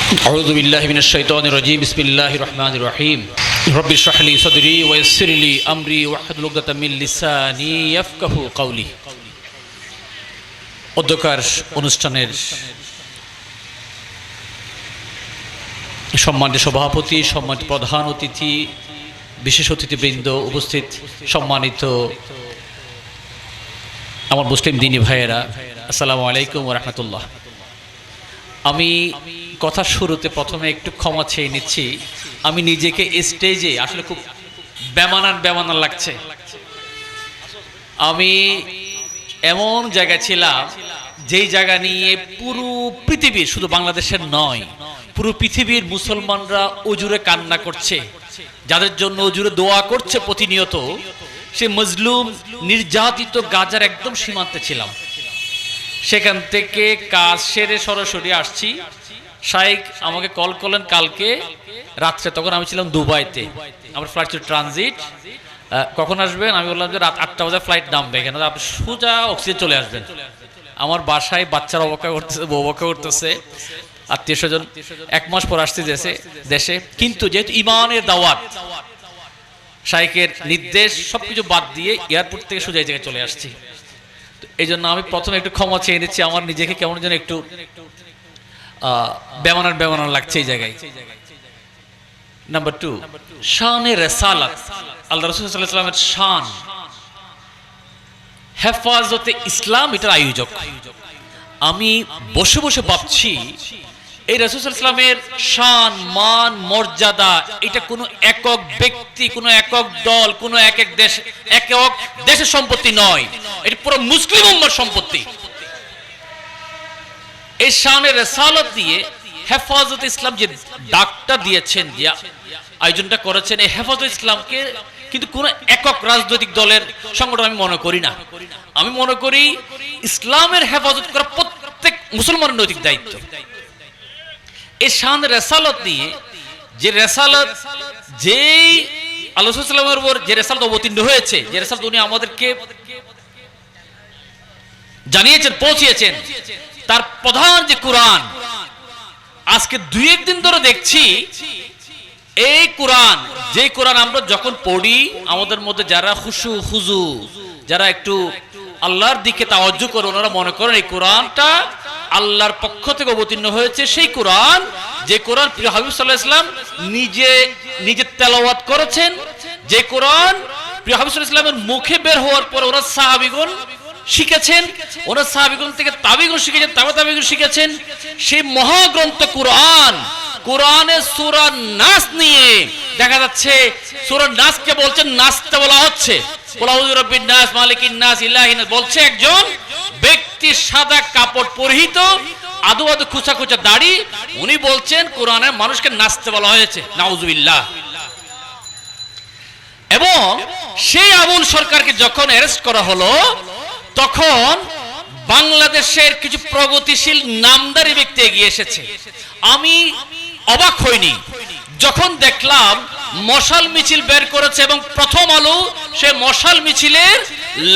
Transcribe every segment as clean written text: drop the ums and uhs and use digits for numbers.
أعوذ بالله من الشيطان الرجيم بسم الله الرحمن الرحيم رب اشرح لي صدري ويسر لي أمري واحلل عقدة من لساني يفقهوا قولي অধ্যক্ষার অনুষ্ঠানের সম্মানিত সভাপতি, সম্মানিত প্রধান অতিথি, বিশেষ অতিথিবৃন্দ, উপস্থিত সম্মানিত আমার মুসলিম দিনী ভাইয়েরা, আসসালামু আলাইকুম ওয়া রাহমাতুল্লাহ। আমি কথা শুরুতে প্রথমে একটু ক্ষমা চেয়ে নিচ্ছি। আমি নিজেকে স্টেজে আসলে খুব বেমানান লাগছে। আমি এমন জায়গায় ছিলাম যেই জায়গা নিয়ে পুরো পৃথিবীর, শুধু বাংলাদেশের নয়, পুরো পৃথিবীর মুসলমানরা অজুরে কান্না করছে, যাদের জন্য অজুরে দোয়া করছে প্রতিনিয়ত। সে মজলুম নির্যাতিত গাজার একদম সীমান্তে ছিলাম। সেখান থেকে কাজ সেরে সরাসরি আসছি। শাইখ আমাকে কল করলেন কালকে রাত্রে, তখন আমি ছিলাম দুবাইতে। আমার ফ্লাইট ছিল ট্রানজিট। কখন আসবেন? আমি বললাম যে রাত 8টা বাজে ফ্লাইট নামবে, কেন আপনি সোজা অক্সিজেন চলে আসবেন। আমার বাসায় বাচ্চারা অপেক্ষা করতেছে, বউ অপেক্ষা করতেছে, আত্মীয় স্বজন। 1 মাস পর আসতে দেশে, কিন্তু যেহেতু ইমানের দাওয়াত, শাইখের নির্দেশ, সবকিছু বাদ দিয়ে এয়ারপোর্ট থেকে সোজা এই জায়গায় চলে আসছি। এই জন্য আমি প্রথমে একটু ক্ষমা চেয়ে নিচ্ছি। আমার নিজেকে কেমন যেন একটু বেমানান লাগছে এই জায়গায়। নাম্বার 2, শানে রিসালাত, আল্লাহ রাসূল সাল্লাল্লাহু আলাইহি ওয়াসাল্লামের শান, হেফাজতে ইসলাম, এটার আয়োজক। আমি বসে বসে ভাবছি এই রাসূল সাল্লাল্লাহু আলাইহি ওয়াসাল্লামের শান, মান, মর্যাদা, এটা কোনো একক ব্যক্তি, কোনো একক দল, কোনো একক দেশের সম্পত্তি নয়, এটা পুরো মুসলিম উম্মার সম্পত্তি। এই শানের রিসালাত দিয়ে হেফাজত ইসলাম যে ডাকটা দিয়েছেন, যে আয়োজনটা করেছেন, এই হেফাজত ইসলামকে কিন্তু কোনো একক রাজনৈতিক দলের সংগঠন আমি মনে করি না। আমি মনে করি ইসলামের হেফাজত করা প্রত্যেক মুসলমানের নৈতিক দায়িত্ব। এই শান রিসালাত নিয়ে, যে রিসালাত, যেই আল্লাহ রাসূল সাল্লাল্লাহু আলাইহি ওয়াসাল্লামের উপর যে রিসালাত অবতীর্ণ হয়েছে, যে রিসালাত উনি আমাদেরকে জানিয়েছেন, পৌঁছিয়েছেন, তার প্রধান যে কোরআন, আজকে 2-1 দিন ধরে দেখছি এই কোরআন, যে কোরআন আমরা যখন পড়ি, আমাদের মধ্যে যারা খুশু খুজু, যারা একটু আল্লাহর দিকে তাওয়াজ্জু করে, ওনারা মনে করেন এই কোরআনটা আল্লাহর পক্ষ থেকে অবতীর্ণ হয়েছে। সেই কোরআন, যে কোরআন প্রিয় হাবিব সাল্লাল্লাহু আলাইহি ওয়াসাল্লাম নিজে তেলাওয়াত করেছেন, যে কোরআন প্রিয় হাবিব সাল্লাল্লাহু আলাইহি ওয়াসাল্লামের মুখে বের হওয়ার পর ওরা সাহাবীগণ শিখেছেন, ওরা সাহাবীগণ থেকে তাবিগণ শিখেছেন, তাবিগণ শিখেছেন। সেই মহাগ্রন্থ কোরআন, কোরআনের সূরা নাস নিয়ে দেখা যাচ্ছে সূরা নাসকে বলছেন, নাসতে বলা হচ্ছে কুল আউযু বিরাব্বিন নাস, মালিকিন নাস, ইলাহিন নাস, বলছে একজন ব্যক্তি সাদা কাপড় পরিহিত, আদু খুচা দাড়ি, উনি বলছেন কোরআনে মানুষকে নাচতে বলা হয়েছে। নাউজুবিল্লাহ। এবং সেই আবুল সরকারকে যখন অ্যারেস্ট করা হলো, তখন বাংলাদেশের কিছু প্রগতিশীল নামদারি ব্যক্তি এগিয়ে এসেছে। আমি অবাক হইনি যখন দেখলাম মশাল মিছিল বের করেছে, এবং প্রথম আলো সে মশাল মিছিলের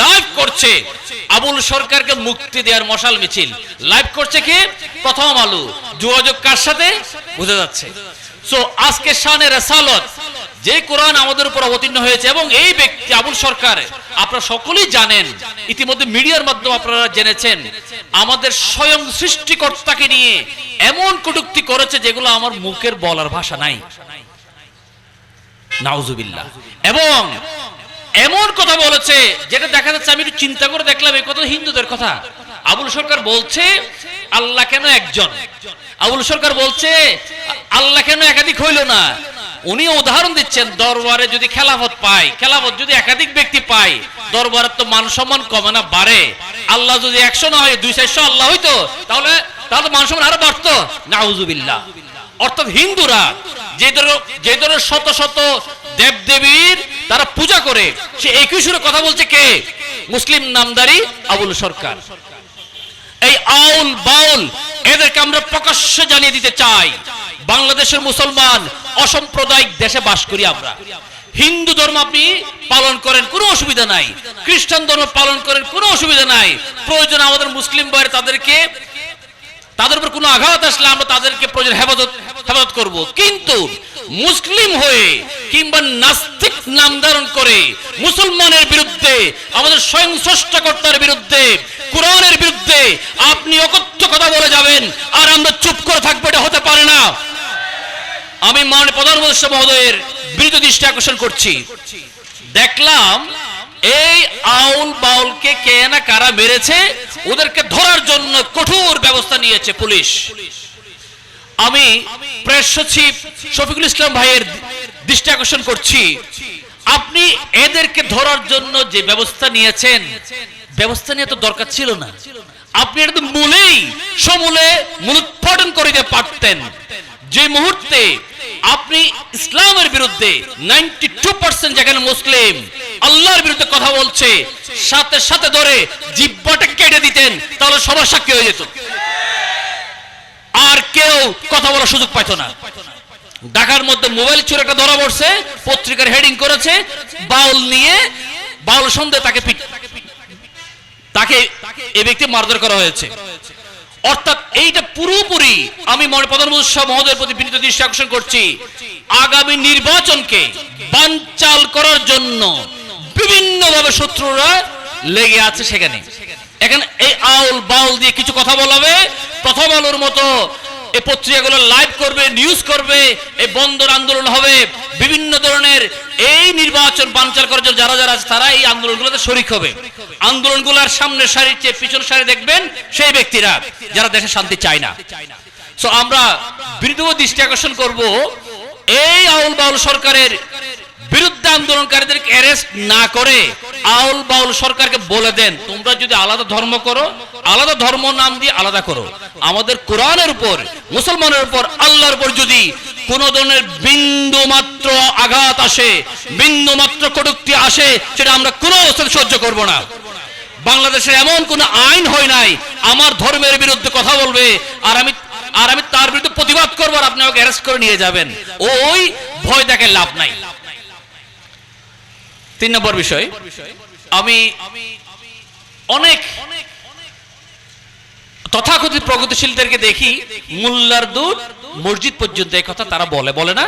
লাইভ করছে। আবুল সরকারকে মুক্তি দেওয়ার মশাল মিছিল লাইভ করছে কি? প্রথম আলো। যোগাযোগ কার সাথে? বুঝা যাচ্ছে। সো আজকে শানে রিসালাত, যে কোরআন আমাদের উপর অবতীর্ণ হয়েছে, এবং এই ব্যক্তি আবুল সরকার, আপনারা সকলেই জানেন, ইতিমধ্যে মিডিয়ার মাধ্যমে আপনারা জেনেছেন, আমাদের স্বয়ং সৃষ্টিকর্তাকে নিয়ে এমন কটূক্তি করেছে যেগুলো আমার মুখের বলার ভাষা নাই। নাউজুবিল্লাহ। এবং এমন কথা বলেছে যেটা দেখা যাচ্ছে, আমি একটু চিন্তা করে দেখলাম, এই কথা হিন্দুদের কথা। আবুল সরকার বলছে আল্লাহ কেন একজন? আবুল সরকার বলছে আল্লাহ কেন একাধিক হইল না? উনি উদাহরণ দিচ্ছেন, দরবারে যদি খেলাফত পায়, খেলাফত যদি একাধিক ব্যক্তি পায়, দরবারের তো মান সম্মান কমে না, বাড়ে। আল্লাহ যদি 100 না হয়, 200 আল্লাহ হইতো, তাহলে মান সম্মান আরো বাড়তো। নাউজুবিল্লাহ। অর্থাৎ হিন্দুরা যে ধরনের শত শত দেবদেবীর তারা পূজা করে, সে একই সুরে কথা বলছে কে? মুসলিম নামদারি আবুল সরকার। এই আউল বাউল এদেরকে আমরা প্রকাশ্যে জানিয়ে দিতে চাই, বাংলাদেশের মুসলমান অসাম্প্রদায়িক দেশে বাস করি আমরা। হিন্দু ধর্ম আপনি পালন করেন, কোনো অসুবিধা নাই। খ্রিস্টান ধর্ম পালন করেন, কোনো অসুবিধা নাই। প্রয়োজন আমাদের মুসলিম ভাইয়ের তাদেরকে তাদের উপর কোনো আঘাত আসলে আমরা তাদেরকে প্রয়োজন হেফাজত করব। কিন্তু মুসলিম হয়ে কিংবা নাস্তিক নাম ধারণ করে মুসলমানের বিরুদ্ধে, আমাদের স্বয়ং স্রষ্টাকর্তার বিরুদ্ধে, কোরআনের বিরুদ্ধে আপনি অকথ্য কথা বলে যাবেন আর আমরা চুপ করে থাকবো, এটা হতে পারে না। আমি মাননীয় প্রধানমন্ত্রী মহোদয়ের বিরুদ্ধে দৃষ্টি আকর্ষণ করছি। দেখলাম এই আউল বাউলকে কে না কারা মেরেছে, ওদেরকে ধরার জন্য কঠোর ব্যবস্থা নিয়েছে পুলিশ। আমি প্রেস সচিব শফিকুল ইসলাম ভাইয়ের দৃষ্টি আকর্ষণ করছি, আপনি এদেরকে ধরার জন্য যে ব্যবস্থা নিয়েছেন, ব্যবস্থা নিয়ে তো দরকার ছিল না। আপনি এটা তো মূলেই সমূলে মূলোৎপাটন করে দিতে পারতেন। যে মুহূর্তে আপনি ইসলামের বিরুদ্ধে 92% যেখানে মুসলিম আল্লাহর বিরুদ্ধে কথা বলছে, সাথে সাথে ধরে জিহ্বাটা কেটে দিতেন, তাহলে সবার সাক্ষী হয়ে যেত, আর কেউ কথা বলার সুযোগ পাইতো না। ঢাকার মধ্যে মোবাইল চোর একটা ধরা পড়ছে, পত্রিকার হেডিং করেছে বাউল নিয়ে, বাউল সন্দেহে তাকে এই ব্যক্তি মারধর করা হয়েছে। অর্থাৎ এইটা পুরোপুরি আমি প্রধানমন্ত্রী মহোদয়ের প্রতি বিনীত দৃষ্টি আকর্ষণ করছি, আগামী নির্বাচনকে বানচাল করার জন্য বিভিন্নভাবে শত্রুরা লেগে আছে। সেখানে এখানে এই আউল বাউল দিয়ে কিছু কথা বলাবে, প্রথম আলোর মতো এই পত্রিকাগুলো লাইভ করবে, নিউজ করবে, এই বন্দর আন্দোলন হবে, বিভিন্ন ধরনের এই নির্বাচন বানচাল করার জন্য যারা যারা আছে তারা এই আন্দোলনগুলোতে শরিক হবে। আন্দোলনগুলোর সামনের সারির চেয়ে পিছন সারি দেখবেন সেই ব্যক্তিরা যারা দেশে শান্তি চায় না। সো আমরা বিরুদ্ধ দৃষ্টি আকর্ষণ করব, এই আউল বাউল সরকারের বিরুদ্ধে আন্দোলনকারীদেরকে অ্যারেস্ট না করে আউল বাউল সরকারকে বলে দেন, তোমরা যদি আলাদা ধর্ম করো, আলাদা ধর্ম নাম দিয়ে আলাদা করো। আমাদের কোরআনের উপর, মুসলমানের উপর, আল্লাহর উপর যদি কোন ধরনের বিন্দু মাত্র আঘাত আসে, বিন্দু মাত্র কটূক্তি আসে, সেটা আমরা কোনো অবস্থায় সহ্য করব না। বাংলাদেশে এমন কোন আইন হয় নাই আমার ধর্মের বিরুদ্ধে কথা বলবে আর আমি তার বিরুদ্ধে প্রতিবাদ করবো আর আপনি আমাকে অ্যারেস্ট করে নিয়ে যাবেন, ওই ভয় দেখে লাভ নাই। 3 নম্বর বিষয়, আমি অনেক তথাকথিত প্রগতিশীলদেরকে দেখি মোল্লার দুধ মসজিদ পর্যন্ত, এই কথা তারা বলে না।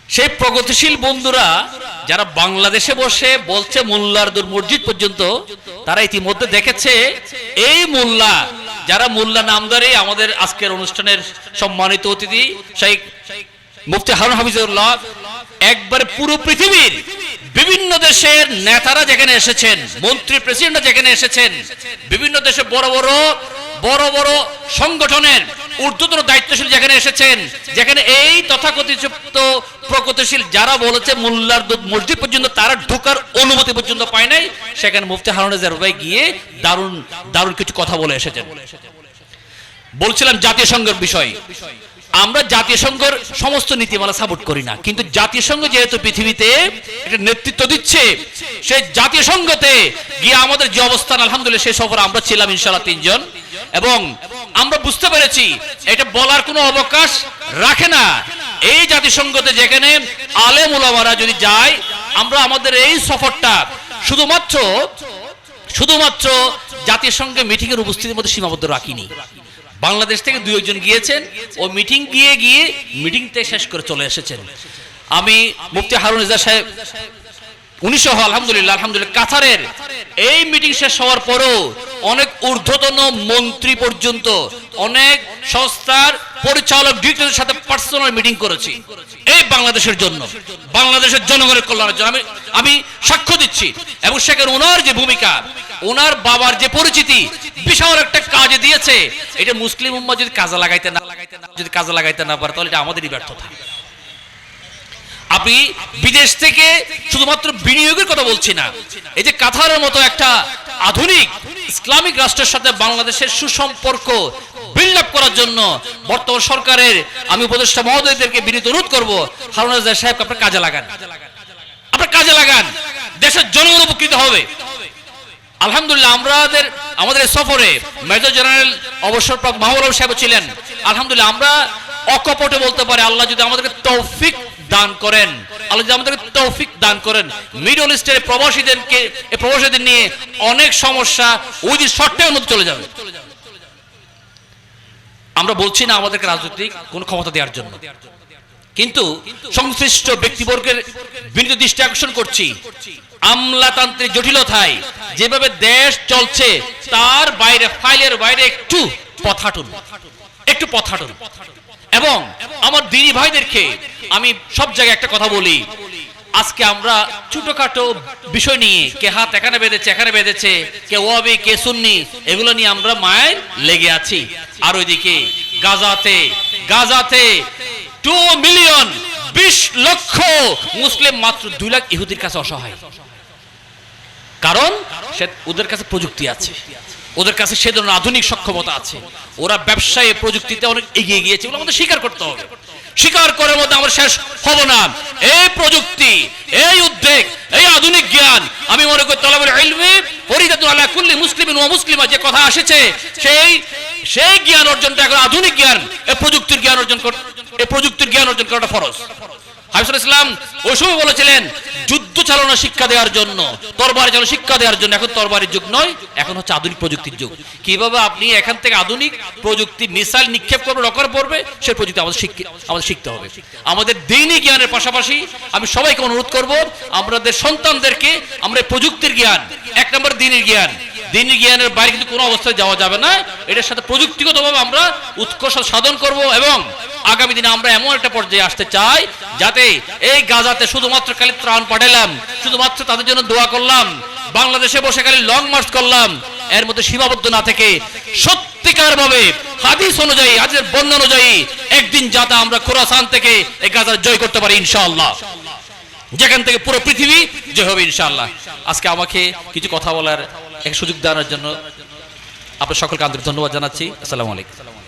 সেই প্রগতিশীল বন্ধুরা যারা বাংলাদেশে বসে বলছে মোল্লার দুধ মসজিদ পর্যন্ত, তারা ইতিমধ্যে দেখেছে এই মোল্লা, যারা মোল্লা নামদারি আমাদের আজকের অনুষ্ঠানের সম্মানিত অতিথি শেখ মুফতি হারুন হাফিজুল্লাহ, একবারে পুরো পৃথিবীর বিভিন্ন দেশের নেতারা যেখানে এসেছেন, মন্ত্রী প্রেসিডেন্টরা যেখানে এসেছেন, বিভিন্ন দেশে বড় বড় সংগঠনের ঊর্ধ্বতন দায়িত্বশীল যেখানে এসেছেন, যেখানে এই তথাকথিত প্রগতিশীল যারা বলেছে মোল্লার দুধ মসজিদ পর্যন্ত তারা ঢোকার অনুমতি পর্যন্ত পায় নাই, সেখানে মুফতি হারুন ভাই গিয়ে দারুণ কিছু কথা বলে এসেছেন। বলছিলাম জাতীয় সংঘের বিষয়, আমরা জাতীয় সংঘের সমস্ত নীতিমালা সাপোর্ট করি না, কিন্তু জাতীয় সংঘ যেহেতু পৃথিবীতে একটা নেতৃত্ব দিচ্ছে, সেই জাতীয় সংঘতে গিয়ে আমাদের যে অবস্থান, আলহামদুলিল্লাহ সেই সফরে আমরা ছিলাম ইনশাআল্লাহ 3 জন, এবং আমরা বুঝতে পেরেছি এটা বলার কোনো অবকাশ রাখে না। এই জাতিসংঘতে যেখানে আলেম ওলামারা যদি যায়, আমরা আমাদের এই সফরটা শুধুমাত্র জাতিসংঘে মিটিং এর উপস্থিতির মধ্যে সীমাবদ্ধ রাখিনি। বাংলাদেশ থেকে 2 জন গিয়েছেন, ও মিটিং গিয়ে মিটিংতে শেষ করে চলে এসেছেন। আমি মুফতি হারুন সাহেব 1900 আলহামদুলিল্লাহ কাতারের এই মিটিং শেষ হওয়ার পরও অনেক ঊর্ধ্বতন মন্ত্রী পর্যন্ত, অনেক সংস্থার পরিচালক ডিরেক্টরের সাথে পার্সোনাল মিটিং করেছি এই বাংলাদেশের জন্য, বাংলাদেশের জনগণের কল্যাণের জন্য। আমি সাক্ষ্য দিচ্ছি, এবং সেখানে ওনার যে ভূমিকা, ওনার বাবার যে পরিচিতি বিশাল একটা কাজে দিয়েছে, এটা মুসলিম উম্মাহ যদি কাজে লাগাইতে না পারে তাহলে এটা আমাদেরই ব্যর্থতা। আপনি বিদেশ থেকে শুধুমাত্র বিনিয়োগের কথা বলছি না, এই যে কাতারের মতো একটা আধুনিক ইসলামিক রাষ্ট্রের সাথে বাংলাদেশের সুসম্পর্ক বিল্ড আপ করার জন্য বর্তমান সরকারের আমি উপদেষ্টা মহোদয়দেরকে বিনীত অনুরোধ করব, হারুন সাহেব আপনার কাজে লাগান, দেশের জনগণ উপকৃত হবে। আলহামদুলিল্লাহ আমাদের সফরে মেজর জেনারেল অবসরপ্রাপ্ত মাহবুব সাহেব ছিলেন। আলহামদুলিল্লাহ আমরা অকপটে বলতে পারি, আল্লাহ যদি আমাদেরকে তৌফিক দান করেন, মিডল ইস্টের প্রবাসীদের নিয়ে অনেক সমস্যা উইদিন শর্ট টাইমের মধ্যে চলে যাবে। আমরা বলছি না আমাদেরকে রাজনৈতিক কোনো ক্ষমতা দেওয়ার জন্য, কিন্তু সংশ্লিষ্ট ব্যক্তিবর্গের বিনীত দৃষ্টি আকর্ষণ করছি, আমলাতান্ত্রিক জটিলতায় যেভাবে দেশ চলছে তার বাইরে, ফাইলের বাইরে একটু পথ হাঁটুন, একটু পথ হাঁটুন। এবং আমার দিনী ভাইদেরকে আমি সব জায়গায় একটা কথা বলি, আজকে আমরা ছোটখাটো বিষয় নিয়ে কে হাত এখানে বেঁধেছে, এখানে বেঁধেছে, কে ওয়াহাবি, কে সুন্নি, এগুলো নিয়ে আমরা মায়ের লেগে আছি। আর ওইদিকে গাজাতে 2 মিলিয়ন 20 লক্ষ মুসলিম, মাত্র 2 লাখ ইহুদির কাছে অসহায়। কারণ ওদের কাছে প্রযুক্তি আছে, ওদের কাছে সে ধরনের আধুনিক সক্ষমতা আছে, ওরা ব্যবসায় প্রযুক্তিতে অনেক এগিয়ে গিয়েছে, ওগুলো আমাদের স্বীকার করতে হবে। স্বীকার করার মধ্যে আমরা শেষ হব না। এই প্রযুক্তি, এই উদ্যোগ, এই আধুনিক জ্ঞান, আমি মনে করি তলাবুল ইলমি ফরিদাতুন আলা কুল্লি মুসলিমিন ওয়া মুসলিমা যে কথা এসেছে, সেই জ্ঞান অর্জনটা এখন আধুনিক জ্ঞান, এই প্রযুক্তির জ্ঞান অর্জন করাটা ফরজ। হাফিজুল ইসলাম ওই সময় বলেছিলেন যুদ্ধ চালানো শিক্ষা দেওয়ার জন্য, তরবারি চালানো শিক্ষা দেওয়ার জন্য। এখন তরবারির যুগ নয়, এখন হচ্ছে আধুনিক প্রযুক্তির যুগ। কিভাবে আপনি এখান থেকে আধুনিক প্রযুক্তি মিসাইল নিক্ষেপ করবে, রকেট পড়বে, সেই প্রযুক্তি আমাদের শিখতে হবে। আমাদের দৈনিক জ্ঞানের পাশাপাশি আমি সবাইকে অনুরোধ করব, আমাদের সন্তানদেরকে আমরা প্রযুক্তির জ্ঞান, 1 নম্বর দ্বীনের জ্ঞানের বাইরে কিন্তু কোনো অবস্থায় যাওয়া যাবে না। এটার সাথে প্রযুক্তিগতভাবে আমরা উৎকর্ষ সাধন করব এবং আগামী দিনে আমরা এমন একটা পর্যায়ে আসতে চাই যাতে এই গাজাতে শুধুমাত্র খালি ত্রাণ পাঠালাম, শুধুমাত্র তাদের জন্য দোয়া করলাম, বাংলাদেশে বসে খালি লং মার্চ করলাম, এর মধ্যে সীমাবদ্ধ না থেকে সত্যিকার ভাবে হাদিস অনুযায়ী, হাদিসের বর্ণনা অনুযায়ী একদিন যাতে আমরা খোরাসান থেকে এই গাজা জয় করতে পারি ইনশাআল্লাহ, যেখান থেকে পুরো পৃথিবী জয় হবে ইনশাআল্লাহ। আজকে আমাকে কিছু কথা বলার এক সুযোগ দেওয়ার জন্য আপনার সকলকে আন্তরিক ধন্যবাদ জানাচ্ছি। আসসালামু আলাইকুম।